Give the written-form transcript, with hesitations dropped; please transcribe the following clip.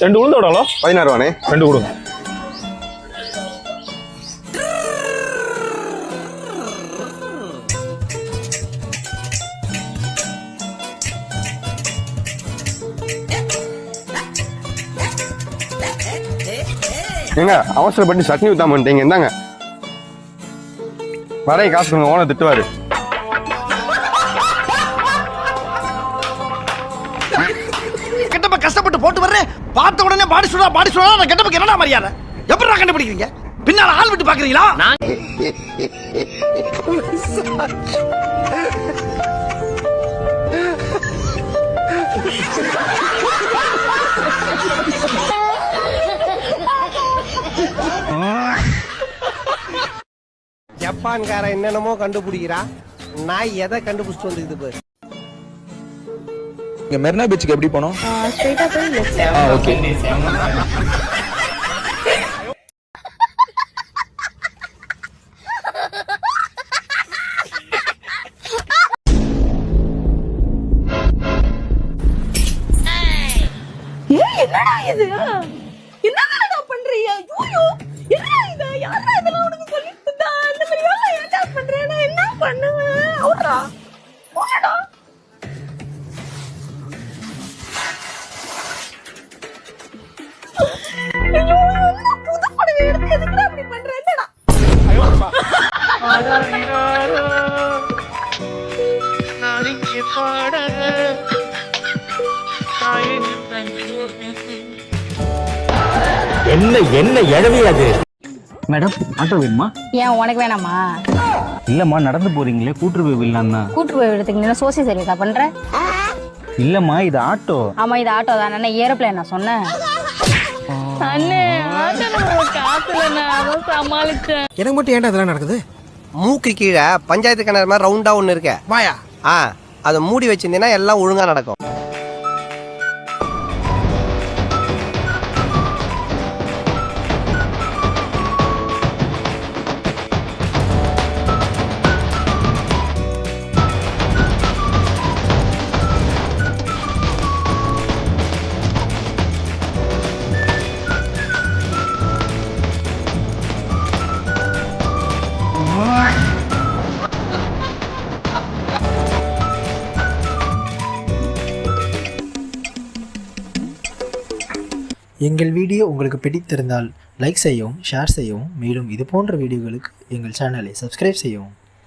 2 உளுந்து எவ்வளோ? 16 ரூபாண்ணே. 2 கொடுங்க. ஏங்க அவசரப்பட்டு சட்னி ஊத்தாம வந்துட்டீங்க. இந்தாங்க வரைய காசு கொடுங்க, ஓனர் திட்டுவாரு. கெட்டப்ப கஷ்டப்பட்டு போட்டு வர்றேன், பார்த்த உடனே பாடி சுடா நான் கெட்டப்பக்கு என்னடா மரியாதை? எப்படி கண்டுபிடிக்கிறீங்க? பின்னால ஆள் விட்டு பாக்குறீங்களா? ஜப்பான்கார என்னென்னமோ கண்டுபிடிக்கிறா, நான் எதை கண்டுபிடிச்சிட்டு வந்துக்குது பாரு. இங்க மெரினா பீச்சுக்கு எப்படி போனோம்? ஸ்ட்ரைட்டா போய் லெஃப்ட். ஓகே. என்னடா இது? என்னடா பண்றீங்க? ஐயோ என்னடா இது? யாரா இதெல்லாம் உனக்கு சொல்லி தந்தா? இந்த மாதிரி எல்லாம் ஏன்டா பண்ற? நான் என்ன பண்ணுவேன்? ஓடா ஓடா. ஐயோ என்ன புது படம் எடுத்து எதுக்குடா அப்படி பண்ற? என்னடா என்ன என்ன எழவி அது? மேடம் ஆட்டோ வேணுமா? ஏன் உனக்கு வேணாமா? இல்லம்மா நடந்து போறீங்களே கூட்டுறவு இல்லன்னா. கூட்டுறவு எடுத்துக்கு நீ சோசியல் சர்வீஸா பண்ற? இல்லம்மா இது ஆட்டோ. ஆமா இது ஆட்டோ தான். நான் ஏரோப்ளேன் நான் சொன்னேன். அண்ணே ஆட்டோல காசுல நான் சமாளிச்சேன். எனக்கு மட்டும் ஏன்டா இதெல்லாம் நடக்குது? மூக்கு கீழே பஞ்சாயத்து கிணறு மாதிரி ரவுண்டா ஒண்ணு இருக்க வாயா, அதை மூடி வச்சிருந்தீங்கன்னா எல்லாம் ஒழுங்கா நடக்கும். எங்கள் வீடியோ உங்களுக்கு பிடித்திருந்தால் லைக் செய்யவும், ஷேர் செய்யவும், மேலும் இது போன்ற வீடியோகளுக்கு எங்கள் சேனலை சப்ஸ்கிரைப் செய்யவும்.